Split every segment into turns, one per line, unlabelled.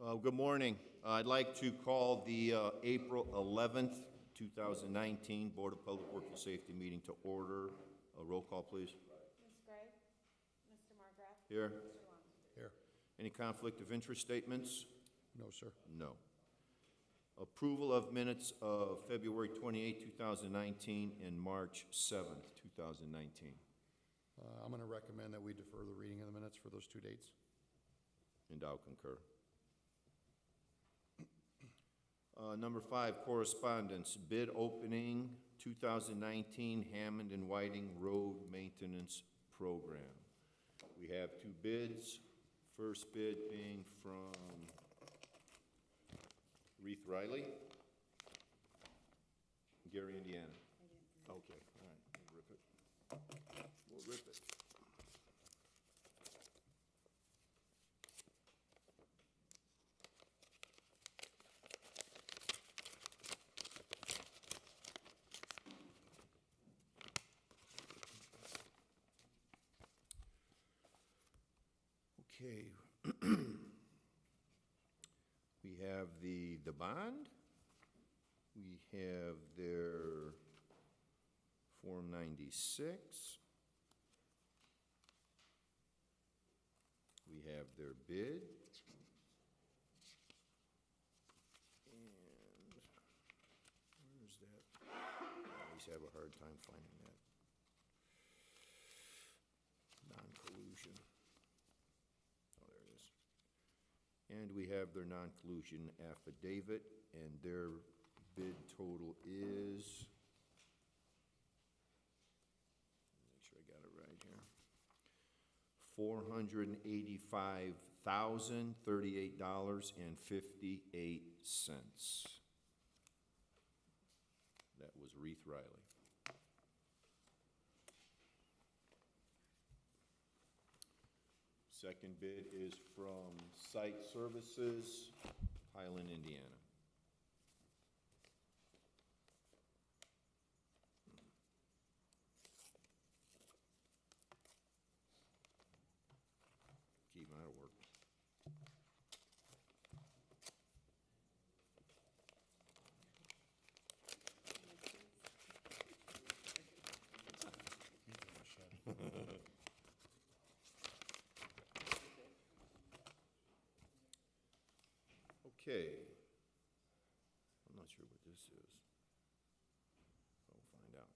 Good morning. I'd like to call the April 11th, 2019 Board of Public Works and Safety meeting to order. Roll call, please.
Ms. Gray? Mr. Margraf?
Here.
Mr. Long?
Here.
Any conflict of interest statements?
No, sir.
No. Approval of minutes of February 28, 2019 and March 7th, 2019.
I'm going to recommend that we defer the reading of the minutes for those 2 dates.
And I'll concur. Number 5, correspondence, bid opening 2019 Hammond and Whiting Road Maintenance Program. We have 2 bids. First bid being from Reith Riley, Gary, Indiana. Okay, all right, we'll rip it. We'll rip it. Okay. We have the bond. We have their Form 96. We have their bid. And where's that? I always have a hard time finding that. Non-collusion. Oh, there it is. And we have their non-collusion affidavit, and their bid total is, make sure I got it right here, $485,038.58. That was Reith Riley. Second bid is from Site Services, Highland, Indiana. Gee, that'll work. Okay. I'm not sure what this is. I'll find out.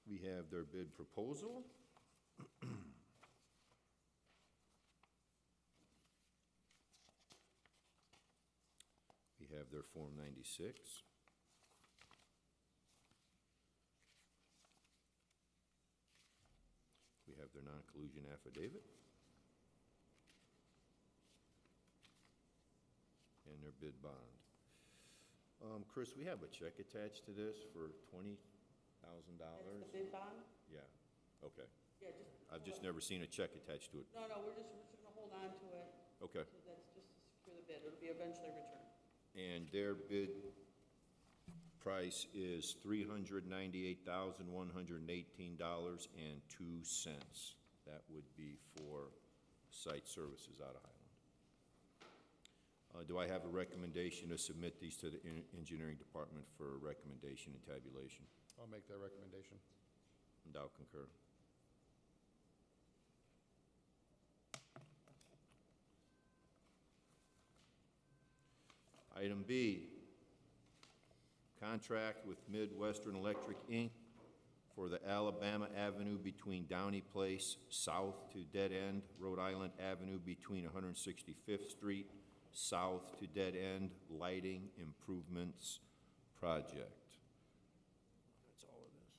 We have their bid proposal. We have their Form 96. We have their non-collusion affidavit. And their bid bond. Chris, we have a check attached to this for $20,000.
That's the bid bond?
Yeah, okay.
Yeah,
I've just never seen a check attached to it.
No, we're just gonna hold on to it.
Okay.
So that's just to secure the bid. It'll be eventually returned.
And their bid price is $398,118.02. That would be for Site Services out of Highland. Do I have a recommendation to submit these to the engineering department for recommendation and tabulation?
I'll make that recommendation.
And I'll concur. Item B, contract with Midwestern Electric, Inc. for the Alabama Avenue between Downey Place south to Dead End, Rhode Island Avenue between 165th Street south to Dead End lighting improvements project. That's all it is.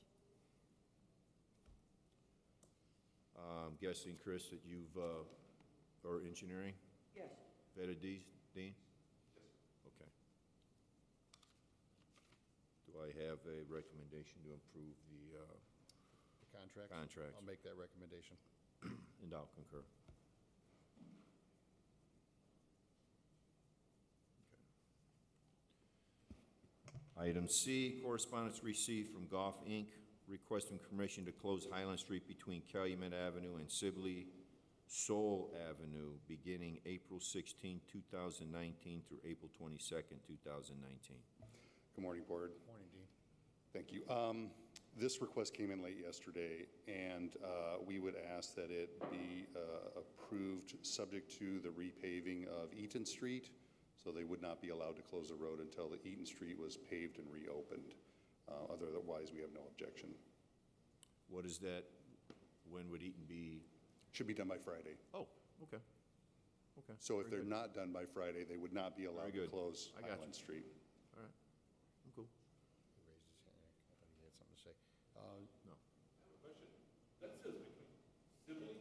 I'm guessing, Chris, that you've, or engineering,
Yes.
vetted these, Dean? Okay. Do I have a recommendation to approve the
The contract?
contracts?
I'll make that recommendation.
And I'll concur. Item C, correspondence received from Goff, Inc., requesting permission to close Highland Street between Calumet Avenue and Sibley Soul Avenue, beginning April 16, 2019 through April 22nd, 2019.
Good morning, Board.
Morning, Dean.
Thank you. This request came in late yesterday, and we would ask that it be approved subject to the repaving of Eaton Street, so they would not be allowed to close the road until the Eaton Street was paved and reopened. Otherwise, we have no objection.
What is that? When would Eaton be?
Should be done by Friday.
Oh, okay. Okay.
So if
Very
they're
good.
not done by Friday, they would not be allowed to
good.
close
I got you.
Highland Street.
All right. I'm cool.
He raised his hand. I thought he had something to say.
No.
That says between Sibley.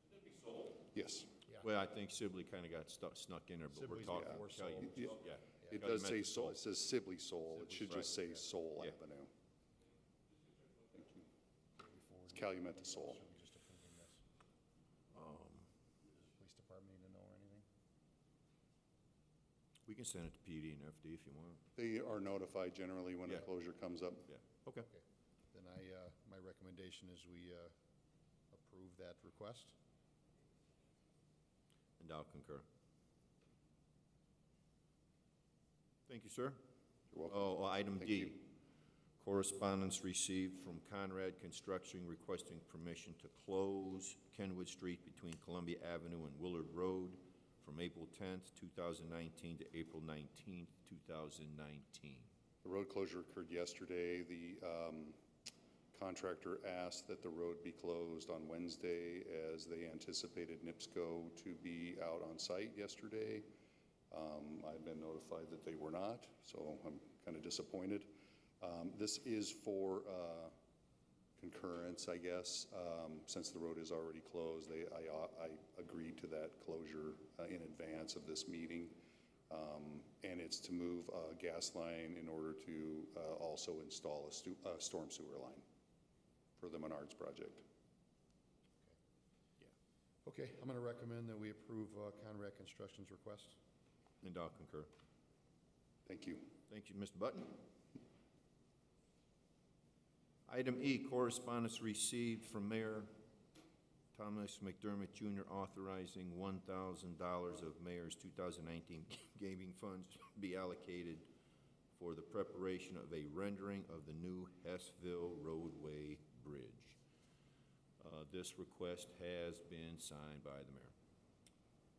Should that be Soul?
Yes.
Yeah.
Well, I think Sibley kind of got snuck in there, but we're
Sibley's
talking.
before
Kelly,
Soul.
Yeah.
It
Kelly
does
meant
say
the
Soul. It says Sibley Soul. It
Sibley,
should just
right.
say Soul
Yeah.
Avenue.
Before
It's Calumet to Soul.
Should we just approving this? Police department need to know or anything?
We can send it to PD and FD if you want.
They are notified generally when a
Yeah.
closure comes up.
Yeah. Okay.
Okay. Then my recommendation is we approve that request.
And I'll concur. Thank you, sir.
You're welcome.
Oh, item
Thank
D.
you.
Correspondence received from Conrad Construction requesting permission to close Kenwood Street between Columbia Avenue and Willard Road from April 10th, 2019 to April 19th, 2019.
The road closure occurred yesterday. The contractor asked that the road be closed on Wednesday as they anticipated NIPSCO to be out on site yesterday. I've been notified that they were not, so I'm kind of disappointed. This is for concurrence, I guess. Since the road is already closed, I agreed to that closure in advance of this meeting. And it's to move a gas line in order to also install a storm sewer line for the Menards project.
Okay, I'm going to recommend that we approve Conrad Construction's request.
And I'll concur.
Thank you.
Thank you, Mr. Button. Item E, correspondence received from Mayor Thomas McDermott Jr. authorizing $1,000 of Mayor's 2019 gaming funds be allocated for the preparation of a rendering of the new Hessville roadway bridge. This request has been signed by the mayor.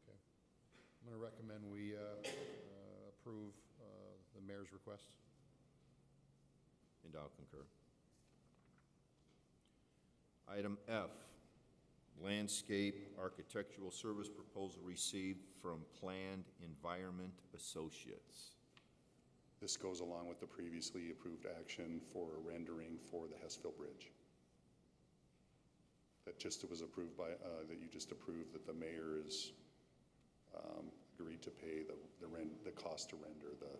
Okay. I'm going to recommend we approve the mayor's request.
And I'll concur. Item F, landscape architectural service proposal received from Planned Environment Associates.
This goes along with the previously approved action for a rendering for the Hessville Bridge. That just was approved by, that you just approved, that the mayor is agreed to pay the cost to render the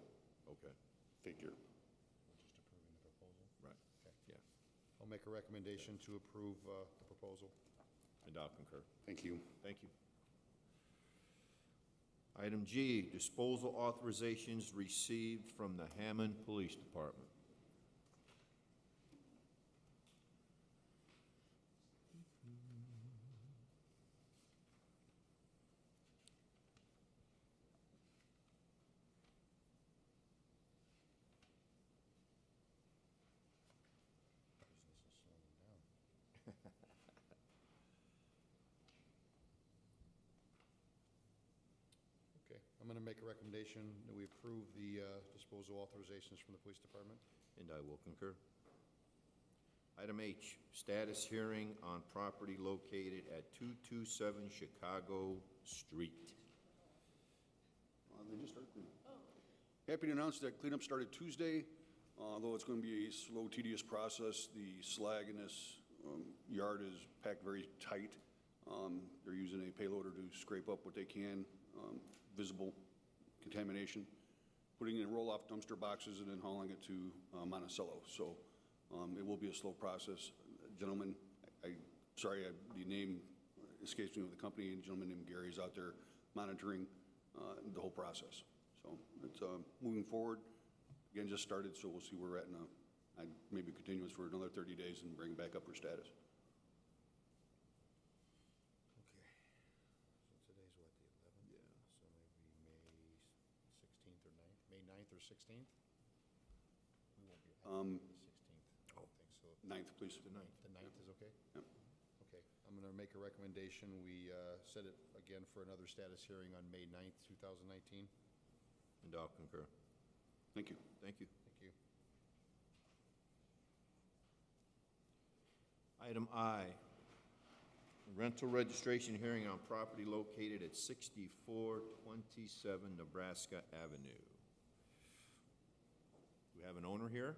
Okay,
figure.
We're just approving the proposal.
right,
Okay.
yeah,
I'll make a recommendation to approve the proposal.
and I'll concur.
Thank you.
Thank you. Item G, disposal authorizations received from the Hammond Police Department.
Business is slowing down. Okay, I'm going to make a recommendation that we approve the disposal authorizations from the police department.
And I will concur. Item H, status hearing on property located at 227 Chicago Street.
They just started cleaning. Happy to announce that cleanup started Tuesday, although it's going to be a slow, tedious process. The slag in this yard is packed very tight. They're using a payloader to scrape up what they can, visible contamination, putting it in roll-off dumpster boxes and then hauling it to Monticello. So it will be a slow process. Gentleman, sorry, the name escapes me of the company, a gentleman named Gary is out there monitoring the whole process. So it's moving forward. Again, just started, so we'll see where we're at in maybe continuance for another 30 days and bring it back up for status.
or 16th? We won't be available the 16th, I don't think so.
9th, please.
The ninth.
The 9th is okay?
Yep.
Okay, I'm going to make a recommendation. We set it again for another status hearing on May 9th, 2019.
And I'll concur.
Thank you.
Thank you.
Thank you.
Item I, rental registration hearing on property located at 6427 Nebraska Avenue. Do we have an owner here?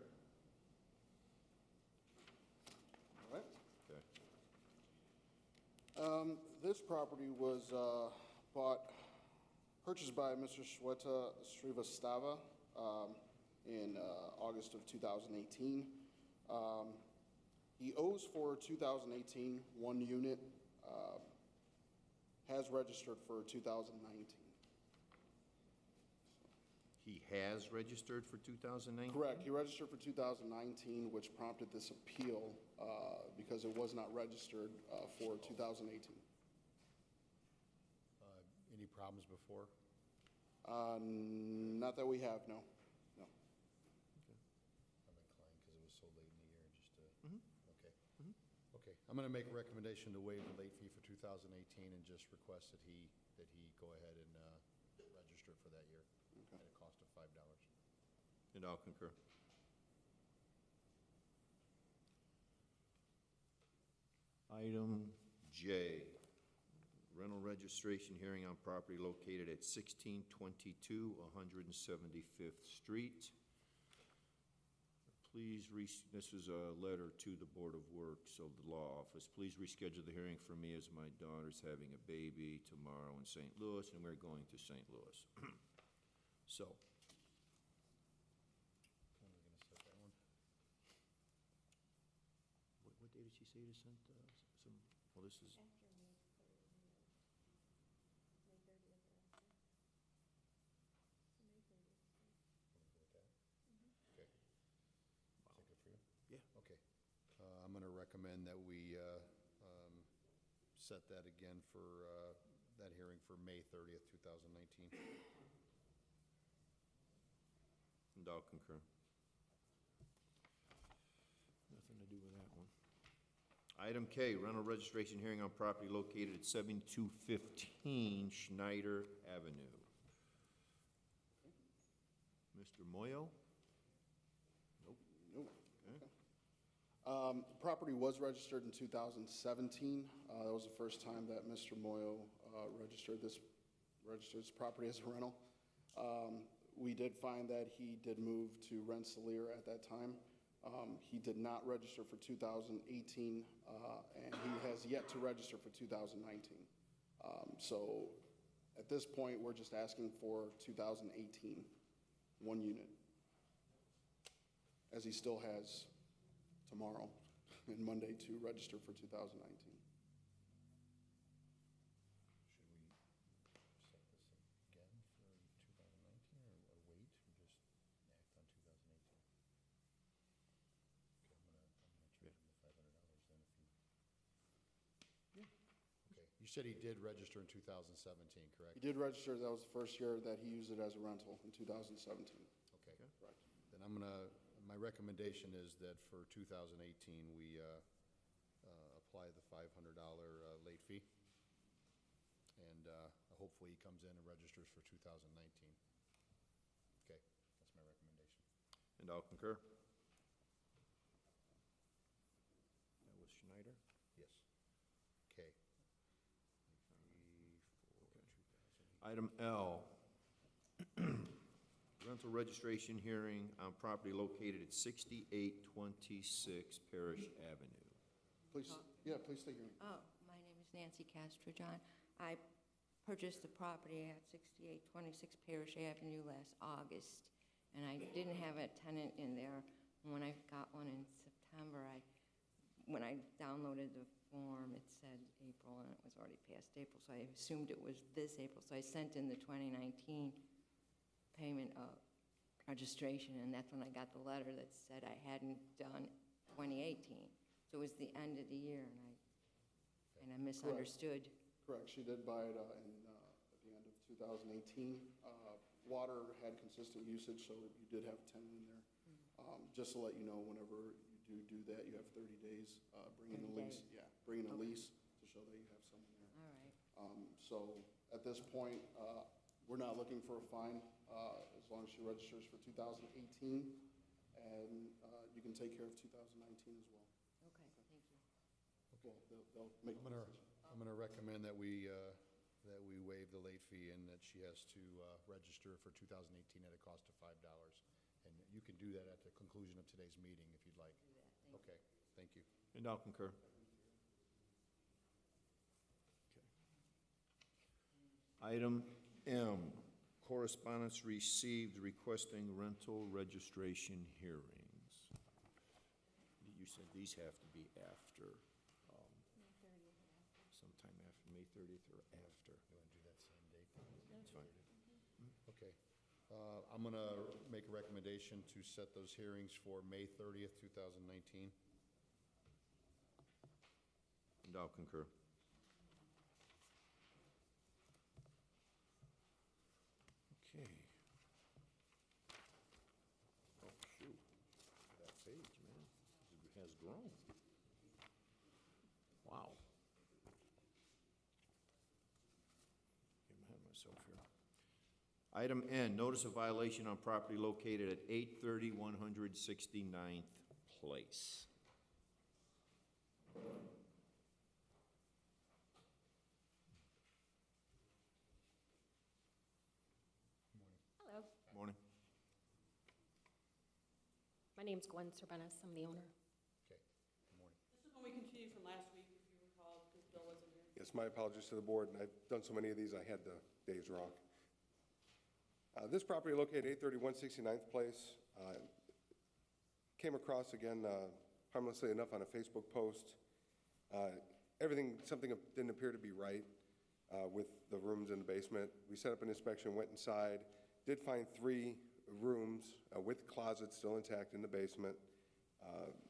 All right.
Okay.
This property was purchased by Mr. Shweta Srivastava in August of 2018. He owes for 2018 one unit, has registered for 2019.
He has registered for 2019?
Correct, he registered for 2019, which prompted this appeal because it was not registered for 2018.
Any problems before?
Not that we have, no. No.
I'm inclined because it was so late in the year, just to, okay. Okay, I'm going to make a recommendation to waive the late fee for 2018 and just request that he go ahead and register for that year at a cost of $5.
And I'll concur. Item J, rental registration hearing on property located at 1622 175th Street. Please, this is a letter to the Board of Works of the Law Office. Please reschedule the hearing for me as my daughter's having a baby tomorrow in St. Louis, and we're going to St. Louis. So,
When are we going to set that one?
what day did she say to send some, well, this is,
After May 30th. May 30th or after. May 30th.
Want to go with that? Okay. Is that good for you?
yeah.
Okay. I'm going to recommend that we set that again for that hearing for May 30th, 2019.
And I'll concur. Nothing to do with that one. Item K, rental registration hearing on property located at 7215 Schneider Avenue. Mr. Moyo? Nope.
Nope.
Okay.
The property was registered in 2017. That was the first time that Mr. Moyo registered this property as a rental. We did find that he did move to Rensselaer at that time. He did not register for 2018, and he has yet to register for 2019. So at this point, we're just asking for 2018, one unit, as he still has tomorrow and Monday to register for 2019.
Should we set this again for 2019 or wait or just act on 2018? Okay, I'm gonna charge him the $500 then if he. Okay, you said he did register in 2017, correct?
He did register, that was the first year that he used it as a rental in 2017.
Okay.
Correct.
Then my recommendation is that for 2018, we apply the $500 late fee. And hopefully he comes in and registers for 2019. Okay, that's my recommendation.
And I'll concur. That was Schneider?
Yes. Okay.
Item L, rental registration hearing on property located at 6826 Parish Avenue.
Please, please state your name.
Oh, my name is Nancy Castro John. I purchased the property at 6826 Parish Avenue last August, and I didn't have a tenant in there. When I got one in September, when I downloaded the form, it said April, and it was already past April, so I assumed it was this April. So I sent in the 2019 payment of registration, and that's when I got the letter that said I hadn't done 2018. So it was the end of the year, and I misunderstood.
Correct, she did buy it at the end of 2018. Water had consistent usage, so you did have a tenant in there. Just to let you know, whenever you do that, you have 30 days, bring in a
30
lease.
days.
Yeah, bring in a lease to show that you have someone there.
All right.
So at this point, we're not looking for a fine, as long as she registers for 2018, and you can take care of 2019 as well.
Okay, thank you.
Well, they'll make the decision.
I'm gonna recommend that we waive the late fee and that she has to register for 2018 at a cost of $5. And you can do that at the conclusion of today's meeting if you'd like.
Do that, thank you.
Okay, thank you.
And I'll concur. Item M, correspondence received requesting rental registration hearings. You said these have to be after, sometime after May 30th or after.
You wanna do that same date?
That's fine.
Okay. I'm gonna make a recommendation to set those hearings for May 30th, 2019.
And I'll concur. Okay. Oh, shoot. That page, man, it has grown. Wow. Get ahead of myself here. Item N, notice of violation on property located at 830 169th Place.
Hello,
Morning.
my name's Gwen Serbenis, I'm the owner.
Okay, good morning.
This is when we continued from last week, if you recall, because Bill wasn't here.
Yes, my apologies to the board, and I've done so many of these, I had the days wrong. This property located 831 69th Place, came across again harmlessly enough on a Facebook post. Something didn't appear to be right with the rooms in the basement. We set up an inspection, went inside, did find 3 rooms with closets still intact in the basement.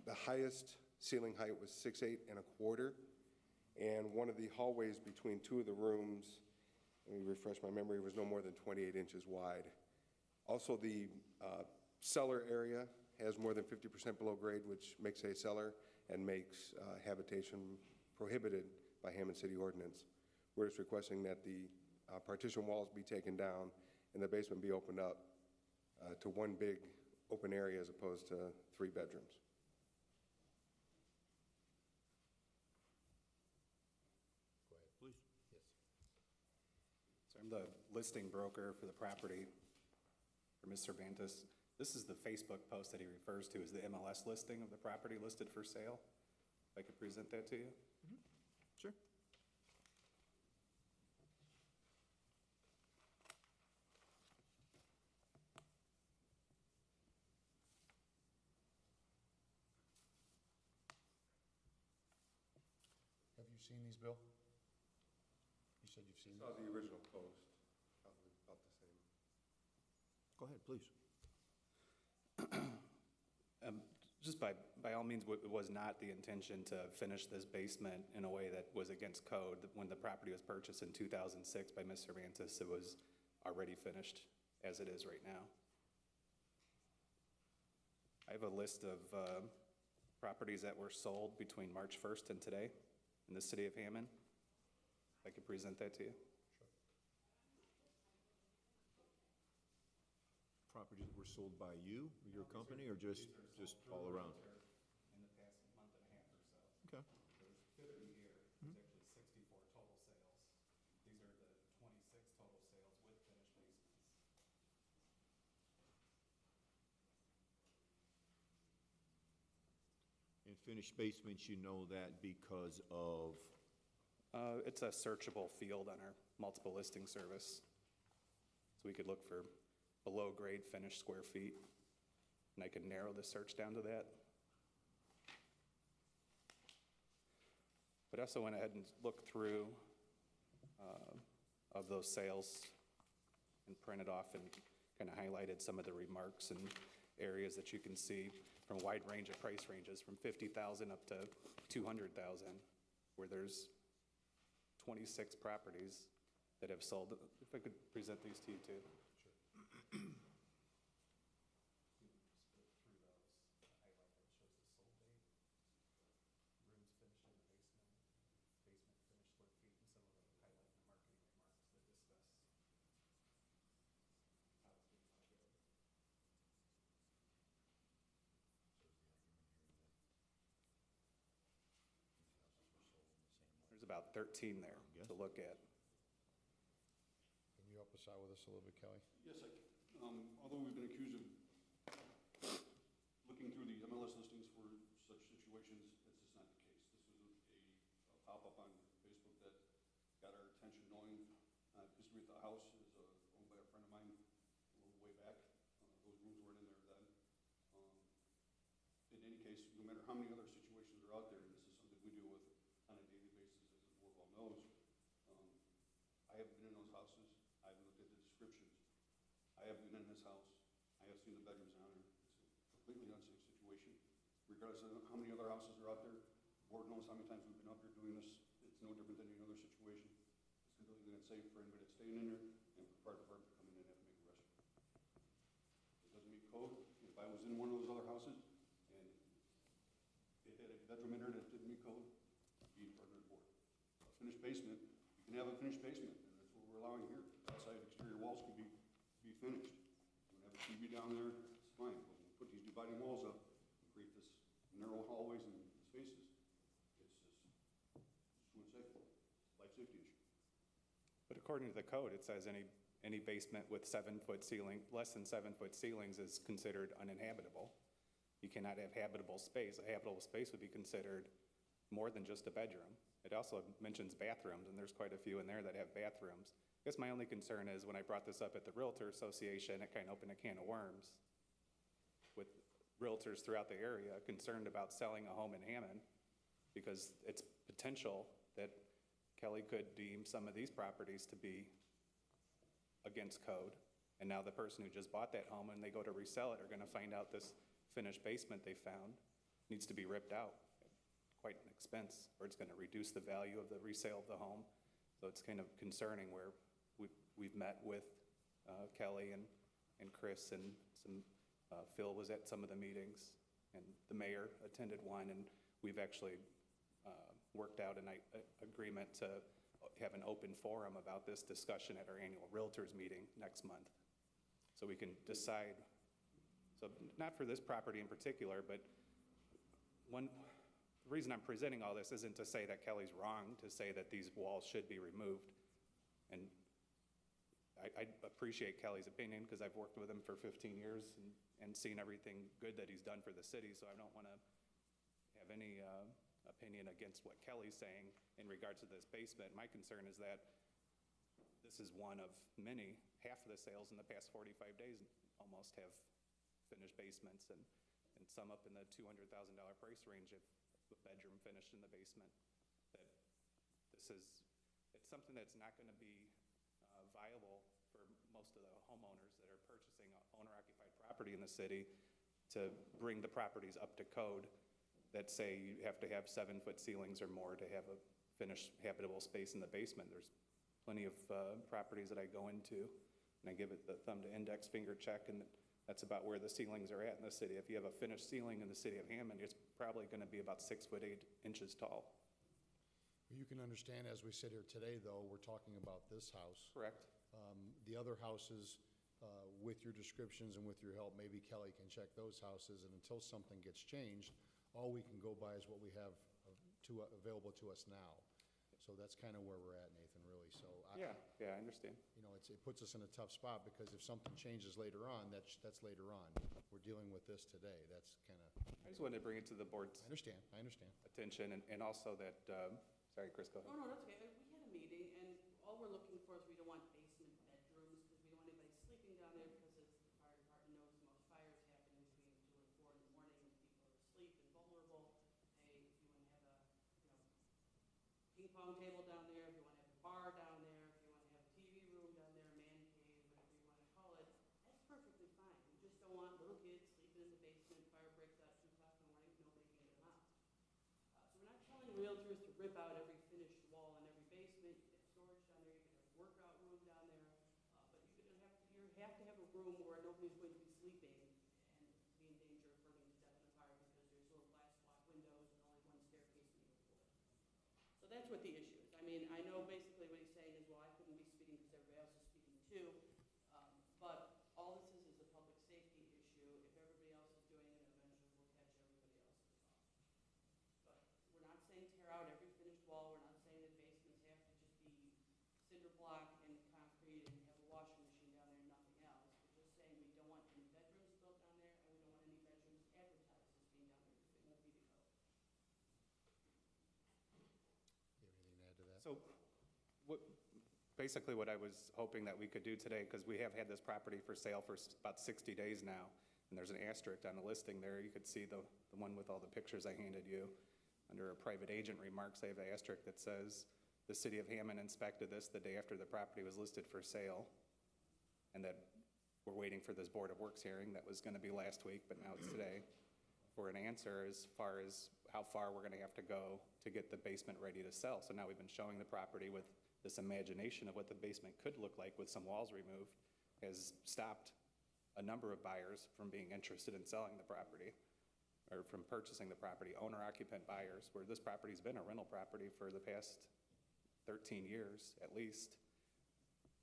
The highest ceiling height was 6'8" and a quarter, and one of the hallways between 2 of the rooms, let me refresh my memory, was no more than 28 inches wide. Also, the cellar area has more than 50% below grade, which makes a cellar and makes habitation prohibited by Hammond City Ordinance. We're just requesting that the partition walls be taken down and the basement be opened up to one big open area as opposed to 3 bedrooms.
Go ahead.
Please.
Yes.
So I'm the listing broker for the property for Ms. Cervantes. This is the Facebook post that he refers to as the MLS listing of the property listed for sale. If I could present that to you.
Sure.
Have you seen these, Bill? You said you've seen
Saw
these?
the original post, probably about the same.
Go ahead, please.
Just by all means, it was not the intention to finish this basement in a way that was against code. When the property was purchased in 2006 by Ms. Cervantes, it was already finished as it is right now. I have a list of properties that were sold between March 1st and today in the city of Hammond. If I could present that to you.
Properties that were sold by you, or your company, or just all around?
In the past month and a half or so.
Okay.
There's 50 here, there's actually 64 total sales. These are the 26 total sales with finished basements.
In finished basements, you know that because of,
It's a searchable field on our multiple listing service. So we could look for below grade finished square feet, and I could narrow the search down to that. But I also went ahead and looked through of those sales and printed off and kind of highlighted some of the remarks and areas that you can see from a wide range of price ranges, from $50,000 up to $200,000, where there's 26 properties that have sold. If I could present these to you too. There's about 13 there to look at.
Can you help us out with this a little bit, Kelly?
Yes, I can. Although we've been accused of looking through the MLS listings for such situations, that's just not the case. This was a pop-up on Facebook that got our attention knowing history at the house is owned by a friend of mine a little way back. Those rooms weren't in there then. In any case, no matter how many other situations are out there, and this is something we deal with on a daily basis, as the board well knows, I have been in those houses. I've looked at the descriptions. I have been in this house. I have seen the bedrooms on it. It's a completely unsafe situation. Regardless of how many other houses are out there, the board knows how many times we've been up here doing this. It's no different than any other situation. It's completely unsafe for anybody that's staying in there and for the fire department to come in and have to make a rescue. It doesn't meet code. If I was in one of those other houses and it had a bedroom in there that didn't meet code, I'd be in front of the board. A finished basement, you can have a finished basement, and that's what we're allowing here. Outside exterior walls can be finished. You can have a TV down there, it's fine. But when we put these dividing walls up and create this narrow hallways and spaces, it's just too unsafe. Life safety issue.
But according to the code, it says any basement with 7-foot ceiling, less than 7-foot ceilings is considered uninhabitable. You cannot have habitable space. A habitable space would be considered more than just a bedroom. It also mentions bathrooms, and there's quite a few in there that have bathrooms. I guess my only concern is when I brought this up at the Realtor Association, it kind of opened a can of worms with realtors throughout the area concerned about selling a home in Hammond because it's potential that Kelly could deem some of these properties to be against code. And now the person who just bought that home and they go to resell it are going to find out this finished basement they found needs to be ripped out at quite an expense, or it's going to reduce the value of the resale of the home. So it's kind of concerning where we've met with Kelly and Chris, and Phil was at some of the meetings, and the mayor attended one, and we've actually worked out an agreement to have an open forum about this discussion at our annual Realtors meeting next month. So we can decide, so not for this property in particular, but the reason I'm presenting all this isn't to say that Kelly's wrong to say that these walls should be removed. And I appreciate Kelly's opinion because I've worked with him for 15 years and seen everything good that he's done for the city, so I don't want to have any opinion against what Kelly's saying in regards to this basement. My concern is that this is one of many. Half of the sales in the past 45 days almost have finished basements, and some up in the $200,000 price range of a bedroom finished in the basement. That it's something that's not going to be viable for most of the homeowners that are purchasing owner-occupied property in the city to bring the properties up to code that say you have to have 7-foot ceilings or more to have a finished habitable space in the basement. There's plenty of properties that I go into and I give it the thumb to index finger check, and that's about where the ceilings are at in the city. If you have a finished ceiling in the city of Hammond, it's probably going to be about 6'8" tall.
You can understand as we sit here today, though, we're talking about this house.
Correct.
The other houses, with your descriptions and with your help, maybe Kelly can check those houses, and until something gets changed, all we can go by is what we have available to us now. So that's kind of where we're at, Nathan, really. So
Yeah, I understand.
You know, it puts us in a tough spot because if something changes later on, that's later on. We're dealing with this today. That's kind of.
I just wanted to bring it to the board's
I understand.
attention, and also that, sorry, Chris, go ahead.
No, that's okay. We had a meeting, and all we're looking for is we don't want basement bedrooms, because we don't want anybody sleeping down there, because as the fire department knows, most fires happen between 2 and 4 in the morning when people are asleep and vulnerable. Hey, if you want to have a, ping pong table down there, if you want to have a bar down there, if you want to have a TV room down there, man cave, whatever you want to call it, that's perfectly fine. We just don't want little kids sleeping in the basement, fire breaks out 2 o'clock in the morning, nobody can get them out. So we're not telling realtors to rip out every finished wall in every basement. You can have storage down there, you can have a workout room down there, but you're have to have a room where nobody's going to be sleeping and be in danger of burning to death in a fire because there's little glass block windows and only one staircase in the floor. So that's what the issue is. I mean, I know basically what he's saying is, well, I couldn't be speeding because everybody else is speeding too. But all this is a public safety issue. If everybody else is doing it, eventually we'll catch everybody else as well. But we're not saying tear out every finished wall. We're not saying that basements have to just be cinder block and concrete and have a washing machine down there and nothing else. We're just saying we don't want any bedrooms built down there, and we don't want any bedrooms advertised as being down there because it won't be the code.
You have anything to add to that?
So basically what I was hoping that we could do today, because we have had this property for sale for about 60 days now, and there's an asterisk on the listing there. You could see the one with all the pictures I handed you. Under a private agent remarks, I have an asterisk that says, "The city of Hammond inspected this the day after the property was listed for sale," and that we're waiting for this Board of Works hearing that was going to be last week, but now it's today, for an answer as far as how far we're going to have to go to get the basement ready to sell. So now we've been showing the property with this imagination of what the basement could look like with some walls removed, has stopped a number of buyers from being interested in selling the property or from purchasing the property, owner-occupant buyers, where this property's been a rental property for the past 13 years at least,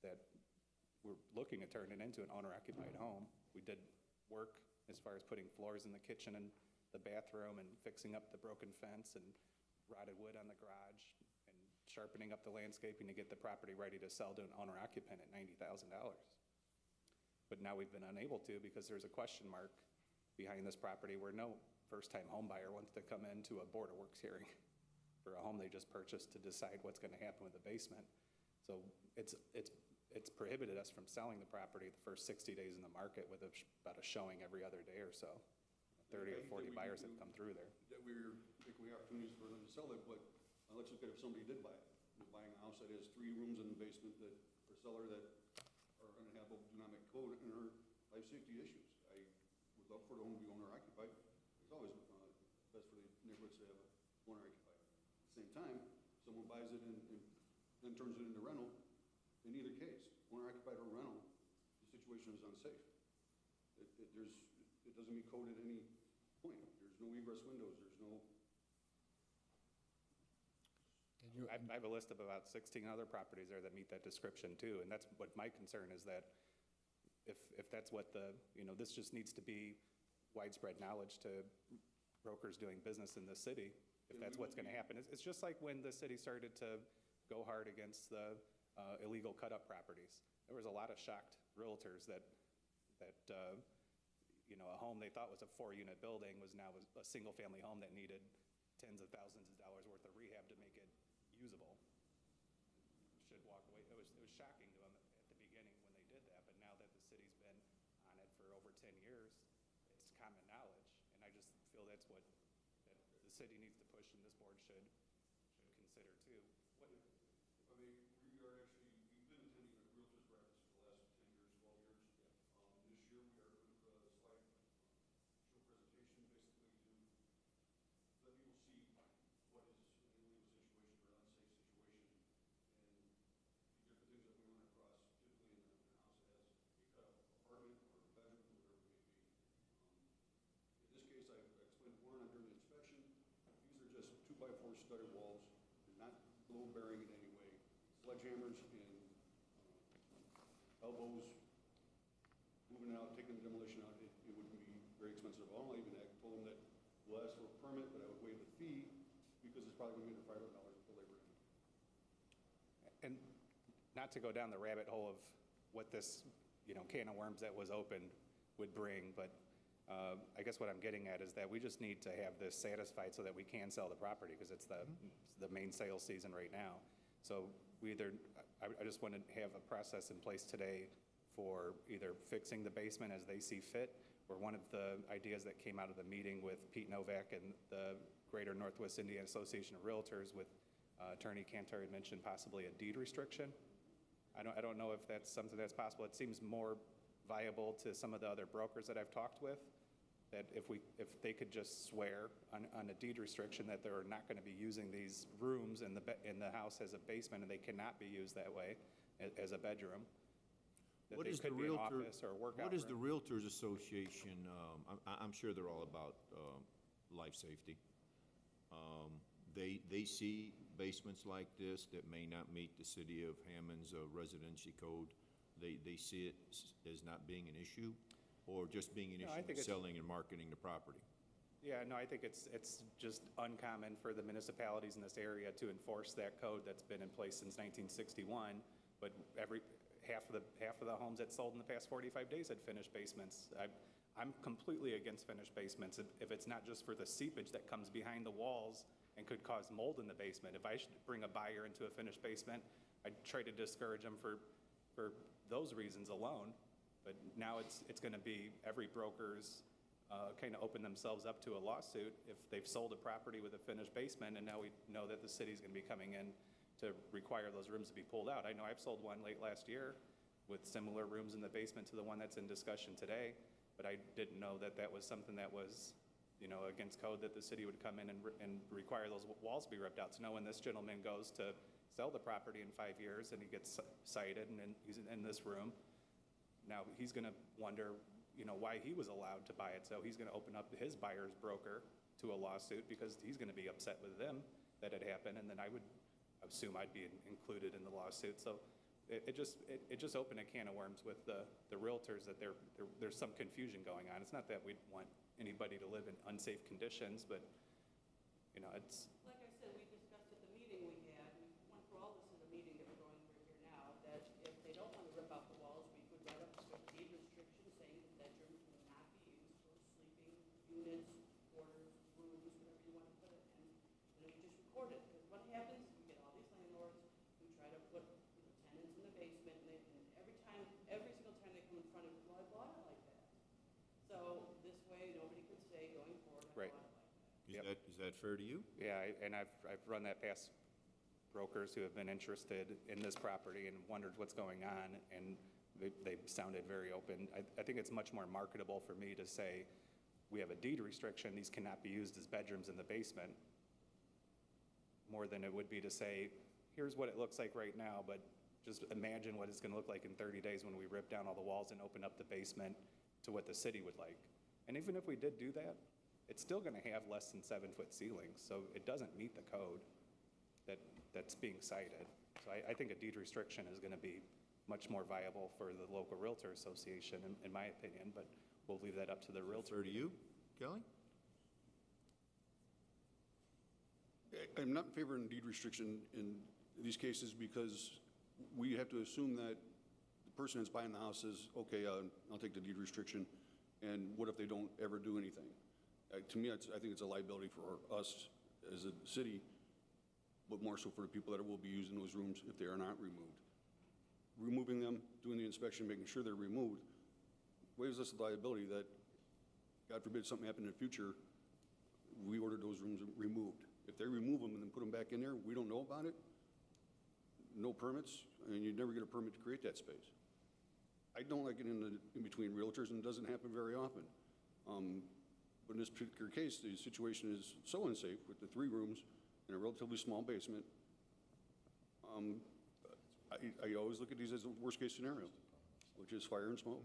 that we're looking to turn it into an owner-occupied home. We did work as far as putting floors in the kitchen and the bathroom and fixing up the broken fence and rotted wood on the garage and sharpening up the landscaping to get the property ready to sell to an owner-occupant at $90,000. But now we've been unable to because there's a question mark behind this property where no first-time home buyer wants to come into a Board of Works hearing for a home they just purchased to decide what's going to happen with the basement. So it's prohibited us from selling the property the first 60 days in the market with about a showing every other day or so. 30 or 40 buyers have come through there.
That we're taking opportunities for them to sell it, but let's look at if somebody did buy it. They're buying a house that has 3 rooms in the basement that, for a seller that are going to have both economic code and our life safety issues. I would love for the home to be owner occupied. It's always best for the neighborhoods to have owner occupied. At the same time, someone buys it and then turns it into rental. In either case, owner occupied or rental, the situation is unsafe. It doesn't meet code at any point. There's no egress windows, there's no.
I have a list of about 16 other properties there that meet that description too, and that's what my concern is, that if that's what this just needs to be widespread knowledge to brokers doing business in the city, if that's what's going to happen. It's just like when the city started to go hard against the illegal cut-up properties. There was a lot of shocked realtors that a home they thought was a 4-unit building was now a single-family home that needed tens of thousands of dollars worth of rehab to make it usable. Should walk away. It was shocking to them at the beginning when they did that, but now that the city's been on it for over 10 years, it's common knowledge, and I just feel that's what that the city needs to push, and this board should consider too.
I mean, we've been attending a realtor's breakfast for the last 10 years, 12 years. This year, we are going to put a slide show presentation basically to let people see what is an illegal situation or unsafe situation and the different things that we run across typically in a house that has a cut-up apartment or a bedroom or whatever it may be. In this case, I explained to Warren during the inspection, these are just 2x4 studded walls. They're not load-bearing in any way. Sledgehammers and elbows, moving it out, taking the demolition out, it would be very expensive. I told them that we'll ask for a permit, but I would waive the fee because it's probably going to be under $500 for labor.
And not to go down the rabbit hole of what this, can of worms that was opened would bring, but I guess what I'm getting at is that we just need to have this satisfied so that we can sell the property, because it's the main sales season right now. So I just want to have a process in place today for either fixing the basement as they see fit, or one of the ideas that came out of the meeting with Pete Novak and the Greater Northwest Indiana Association of Realtors with Attorney Cantor had mentioned possibly a deed restriction. I don't know if that's something that's possible. It seems more viable to some of the other brokers that I've talked with, that if they could just swear on a deed restriction that they're not going to be using these rooms in the house as a basement, and they cannot be used that way as a bedroom. that
What
they
is the
could be an
Realtor?
office or a workout
What is the
room.
Realtors Association, I'm sure they're all about life safety. They see basements like this that may not meet the city of Hammond's residency code. They see it as not being an issue, or just being an
No, I
issue
think
in
it's-
selling and marketing the property?
Yeah, no, I think it's just uncommon for the municipalities in this area to enforce that code that's been in place since 1961, but half of the homes that sold in the past 45 days had finished basements. I'm completely against finished basements if it's not just for the seepage that comes behind the walls and could cause mold in the basement. If I should bring a buyer into a finished basement, I'd try to discourage them for those reasons alone. But now it's going to be every broker's kind of open themselves up to a lawsuit if they've sold a property with a finished basement, and now we know that the city's going to be coming in to require those rooms to be pulled out. I know I've sold one late last year with similar rooms in the basement to the one that's in discussion today, but I didn't know that that was something that was, against code, that the city would come in and require those walls to be ripped out. So now when this gentleman goes to sell the property in 5 years and he gets cited and then he's in this room, now he's going to wonder, why he was allowed to buy it. So he's going to open up his buyer's broker to a lawsuit because he's going to be upset with them that it happened, and then I would assume I'd be included in the lawsuit. So it just opened a can of worms with the realtors that there's some confusion going on. It's not that we want anybody to live in unsafe conditions, but it's.
Like I said, we discussed at the meeting we had, we went through all this in the meeting that we're going through here now, that if they don't want to rip out the walls, we could write up a deed restriction saying that bedrooms will not be used for sleeping units, quarters, rooms, whatever you want to put it in. And we just record it, because what happens, we get all these landlords who try to put tenants in the basement, and every single time they come in front of, well, I bought it like that. So this way, nobody could say going forward, I
Right.
bought it like that.
Is that fair to you?
Yeah, and I've run that past brokers who have been interested in this property and wondered what's going on, and they sounded very open. I think it's much more marketable for me to say, we have a deed restriction, these cannot be used as bedrooms in the basement, more than it would be to say, here's what it looks like right now, but just imagine what it's going to look like in 30 days when we rip down all the walls and open up the basement to what the city would like. And even if we did do that, it's still going to have less than 7-foot ceilings, so it doesn't meet the code that's being cited. So I think a deed restriction is going to be much more viable for the local Realtor Association, in my opinion, but we'll leave that up to the realtor.
Fair to you, Kelly?
I'm not in favor of a deed restriction in these cases because we have to assume that the person that's buying the house says, okay, I'll take the deed restriction, and what if they don't ever do anything? To me, I think it's a liability for us as a city, but more so for the people that will be using those rooms if they are not removed. Removing them, doing the inspection, making sure they're removed, waives us the liability that, God forbid something happened in the future, we ordered those rooms removed. If they remove them and then put them back in there, we don't know about it, no permits, and you'd never get a permit to create that space. I don't like it in between realtors, and it doesn't happen very often. But in this particular case, the situation is so unsafe with the 3 rooms in a relatively small basement. I always look at these as a worst-case scenario, which is fire and smoke.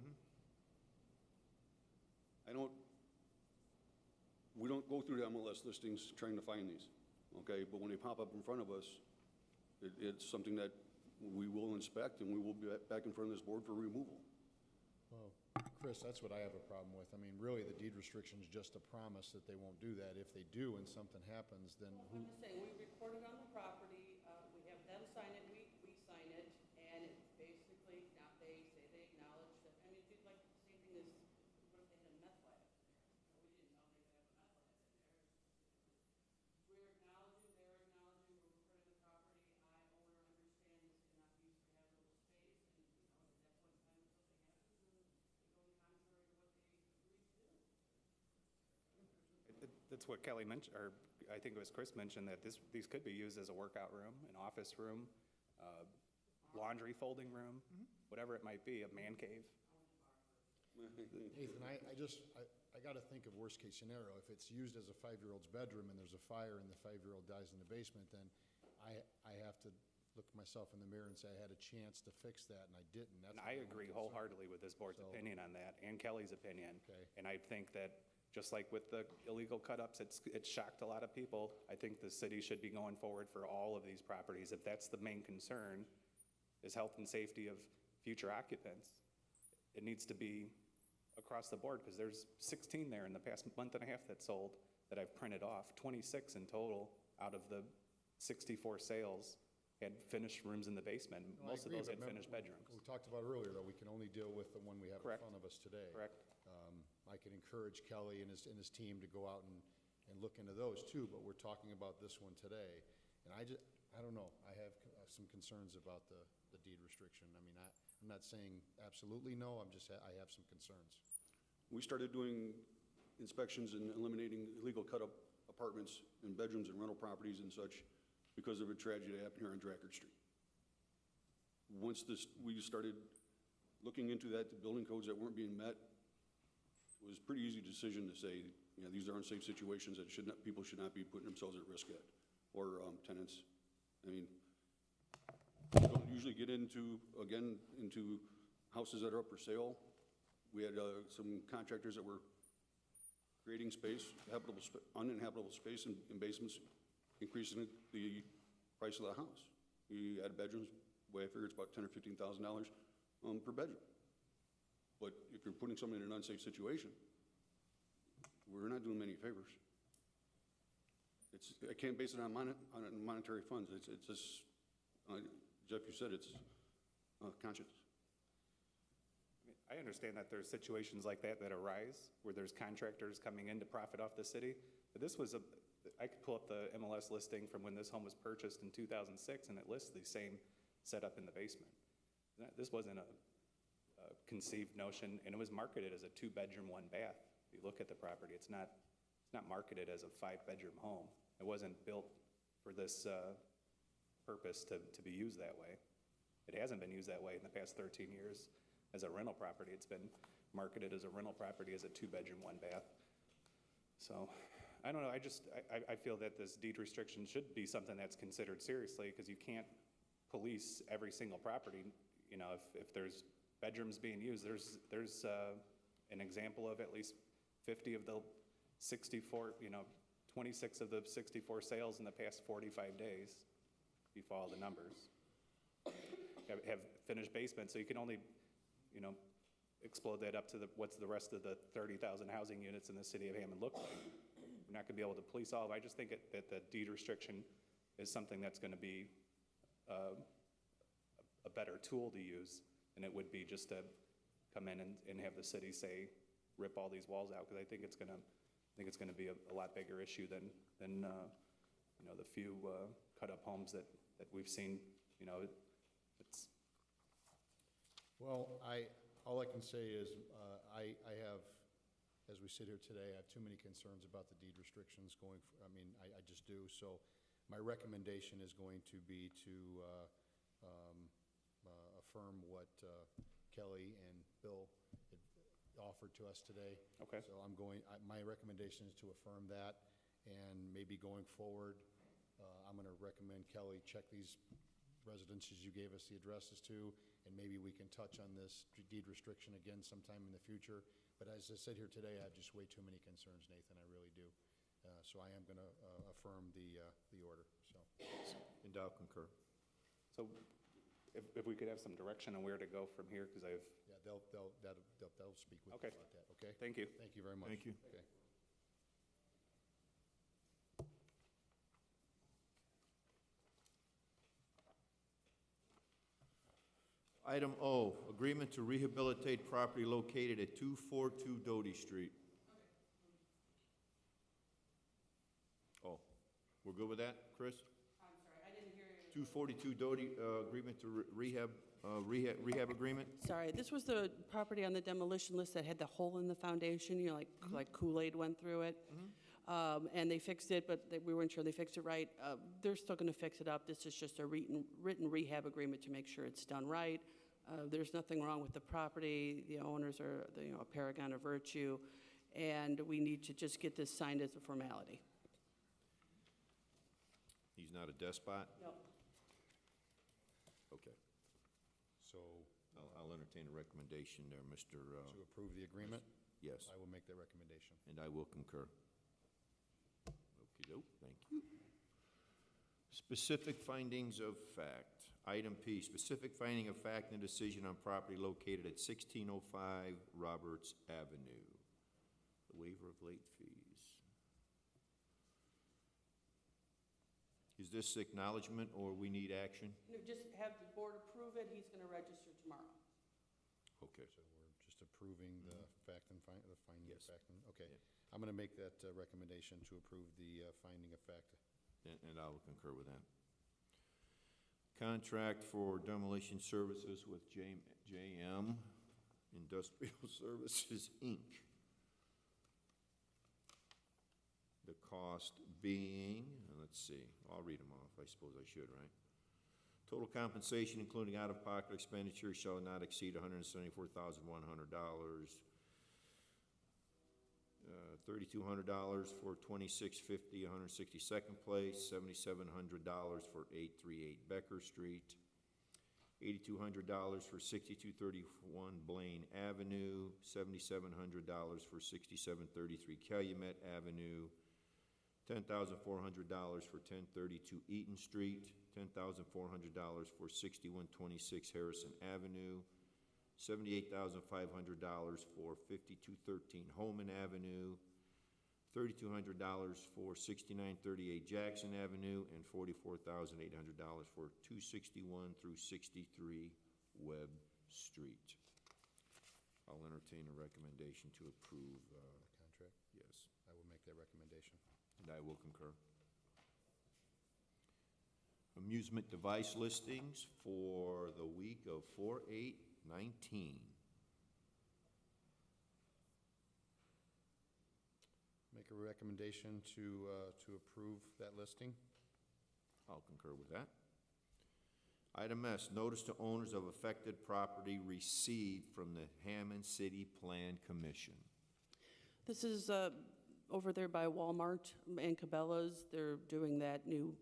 We don't go through the MLS listings trying to find these, okay? But when they pop up in front of us, it's something that we will inspect, and we will be back in front of this board for removal.
Well, Chris, that's what I have a problem with. I mean, really, the deed restriction is just a promise that they won't do that. If they do and something happens, then
Well,
who?
I'm just saying, we record it on the property, we have them sign it, we sign it, and it basically, now they say they acknowledge that, I mean, it's like the same thing as, what if they had a meth lab in there? We didn't know they could have a meth lab in there. We're acknowledging, they're acknowledging, we're recording the property, owner, understand this cannot be used for habitable space, and, at that point in time, if something happens, and they go in contrary to what they agreed to do.
That's what Kelly mentioned, or I think it was Chris mentioned, that these could be used as a workout room, an office room, laundry folding room, whatever it might be, a man cave.
Nathan, I got to think of worst-case scenario. If it's used as a 5-year-old's bedroom and there's a fire and the 5-year-old dies in the basement, then I have to look myself in the mirror and say I had a chance to fix that, and I didn't. That's
And
my
I
only
agree
concern.
wholeheartedly with this board's
So-
opinion on that, and Kelly's opinion.
Okay.
And I think that, just like with the illegal cut-ups, it's shocked a lot of people. I think the city should be going forward for all of these properties. If that's the main concern, is health and safety of future occupants, it needs to be across the board, because there's 16 there in the past month and a half that sold that I've printed off, 26 in total out of the 64 sales had finished rooms in the basement.
No, I
Most of
agree,
those
but
had
remember,
finished bedrooms.
We talked about earlier, though, we can only deal with the one we have in
Correct.
front of us today.
Correct.
I can encourage Kelly and his team to go out and look into those too, but we're talking about this one today. And I don't know, I have some concerns about the deed restriction. I mean, I'm not saying absolutely no, I have some concerns.
We started doing inspections and eliminating illegal cut-up apartments and bedrooms and rental properties and such because of a tragedy that happened here on Drackard Street. Once we started looking into that, the building codes that weren't being met, it was a pretty easy decision to say, you know, these are unsafe situations that people should not be putting themselves at risk at, or tenants. I mean, we don't usually get into houses that are up for sale. We had some contractors that were creating space, uninhabitable space in basements, increasing the price of the house. You add bedrooms, the way I figure it's about $10,000 or $15,000 per bedroom. But if you're putting someone in an unsafe situation, we're not doing many favors. I can't base it on monetary funds. It's just, Jeff, you said it's conscience.
I understand that there's situations like that arise, where there's contractors coming in to profit off the city. But this was I could pull up the MLS listing from when this home was purchased in 2006, and it lists the same setup in the basement. This wasn't a conceived notion, and it was marketed as a 2-bedroom, 1-bath. If you look at the property, it's not marketed as a 5-bedroom home. It wasn't built for this purpose to be used that way. It hasn't been used that way in the past 13 years as a rental property. It's been marketed as a rental property as a 2-bedroom, 1-bath. So, I don't know, I feel that this deed restriction should be something that's considered seriously, because you can't police every single property. You know, if there's bedrooms being used, there's an example of at least 50 of the 64, 26 of the 64 sales in the past 45 days, if you follow the numbers, have finished basements. So you can only, explode that up to what's the rest of the 30,000 housing units in the city of Hammond look like. You're not going to be able to police all of it. I just think that the deed restriction is something that's going to be a better tool to use than it would be just to come in and have the city say, rip all these walls out, because I think it's going to be a lot bigger issue than the few cut-up homes that we've seen. It's.
Well, all I can say is, I have, as we sit here today, I have too many concerns about the deed restrictions I just do. So my recommendation is going to be to affirm what Kelly and Bill had offered to us today.
Okay.
So my recommendation is to affirm that, and maybe going forward, I'm going to recommend Kelly check these residences you gave us the addresses to, and maybe we can touch on this deed restriction again sometime in the future. But as I said here today, I have just way too many concerns, Nathan, I really do. So I am going to affirm the order, so.
And I'll concur.
So if we could have some direction on where to go from here, because I've.
Yeah, they'll speak with you
Okay.
about that, okay?
Thank you.
Thank you very much.
Thank you.
Okay.
Item O, agreement to rehabilitate property located at 242 Doty Street. Oh, we're good with that, Chris?
I'm sorry, I didn't hear you.
242 Doty, agreement to rehab agreement?
Sorry, this was the property on the demolition list that had the hole in the foundation, like Kool-Aid went through it. And they fixed it, but we weren't sure they fixed it right. They're still going to fix it up. This is just a written rehab agreement to make sure it's done right. There's nothing wrong with the property. The owners are, a paragon of virtue, and we need to just get this signed as a formality.
He's not a despot?
No.
Okay.
So,
I'll entertain a recommendation there, Mr.
to approve the agreement,
Yes,
I will make that recommendation.
and I will concur. Okey-doke, thank you. Specific findings of fact. Item P, specific finding of fact and decision on property located at 1605 Roberts Avenue. The waiver of late fees. Is this acknowledgement or we need action?
No, just have the board approve it, he's gonna register tomorrow.
Okay.
So we're just approving the fact and the finding of
Yes.
fact. Okay.
Yeah.
I'm going to make that recommendation to approve the finding of fact.
And I will concur with that. Contract for demolition services with JM Industrial Services, Inc. The cost being, let's see, I'll read them off, I suppose I should, right? Total compensation, including out-of-pocket expenditures, shall not exceed $174,100. $3,200 for 2650 162nd Place, $7,700 for 838 Becker Street, $8,200 for 6231 Blaine Avenue, $7,700 for 6733 Calumet Avenue, $10,400 for 1032 Eaton Street, $10,400 for 6126 Harrison Avenue, $78,500 for 5213 Holman Avenue, $3,200 for 6938 Jackson Avenue, and $44,800 for 261 through 63 Webb Street. I'll entertain a recommendation to approve.
The contract?
Yes,
I will make that recommendation.
and I will concur. Amusement device listings for the week of 4/8/19.
Make a recommendation to approve that listing.
I'll concur with that. Item S, notice to owners of affected property received from the Hammond City Plan Commission.
This is over there by Walmart and Cabela's. They're doing that new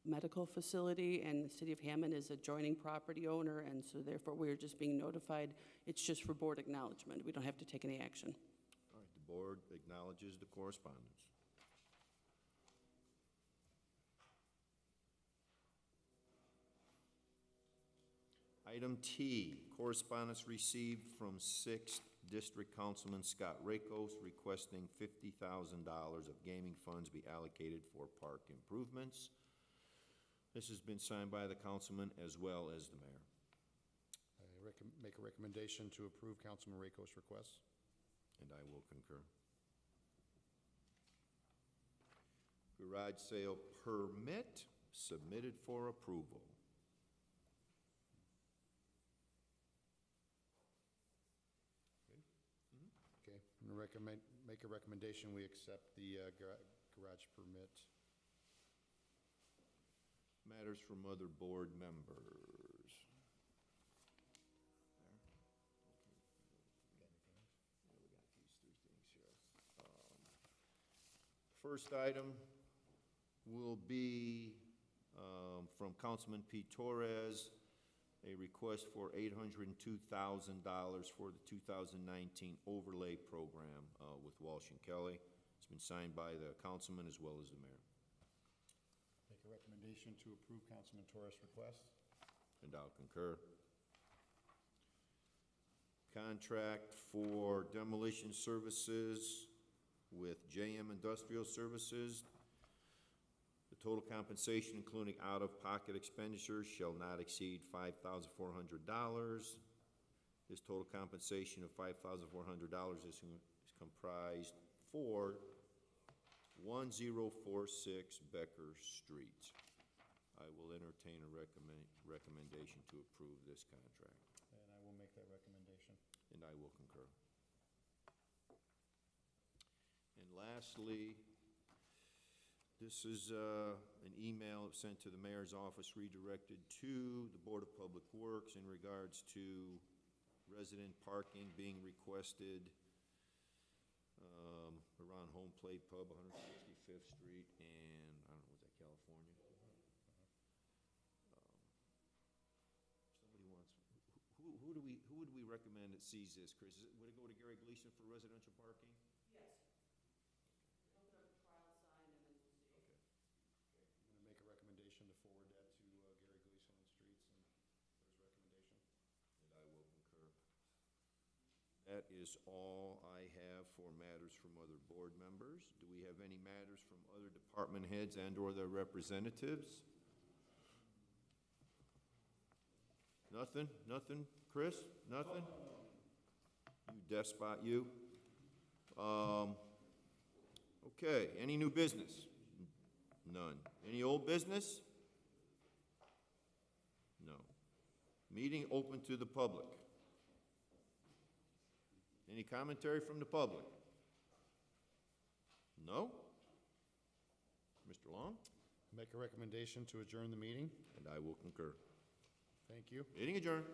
medical facility, and the city of Hammond is a joining property owner, and so therefore we're just being notified. It's just for board acknowledgement. We don't have to take any action.
All right, the board acknowledges the correspondence. Item T, correspondence received from 6th District Councilman Scott Rakos requesting $50,000 of gaming funds be allocated for park improvements. This has been signed by the councilman as well as the mayor.
I make a recommendation to approve Councilman Rakos' request.
And I will concur. Garage sale permit submitted for approval.
Okay, I'm going to make a recommendation, we accept the garage permit.
Matters from other board members. First item will be from Councilman Pete Torres, a request for $802,000 for the 2019 overlay program with Walsh and Kelly. It's been signed by the councilman as well as the mayor.
Make a recommendation to approve Councilman Torres' request.
And I'll concur. Contract for demolition services with JM Industrial Services. The total compensation, including out-of-pocket expenditures, shall not exceed $5,400. This total compensation of $5,400 is comprised for 1046 Becker Street. I will entertain a recommendation to approve this contract,
And I will make that recommendation.
and I will concur. And lastly, this is an email sent to the mayor's office redirected to the Board of Public Works in regards to resident parking being requested around Home Plate Pub, 165th Street, and, I don't know, was that California? who would we recommend that sees this, Chris? Would it go to Gary Gleason for residential parking?
Yes. We'll put up a trial sign and then we'll see.
I'm going to make a recommendation to forward that to Gary Gleason on Streets and for his recommendation.
And I will concur. That is all I have for matters from other board members. Do we have any matters from other department heads and/or their representatives? Nothing? Nothing? Chris? Nothing? You despot, you. Okay, any new business? None. Any old business? No. Meeting open to the public. Any commentary from the public? No? Mr. Long?
Make a recommendation to adjourn the meeting.
And I will concur.
Thank you.
Meeting adjourned.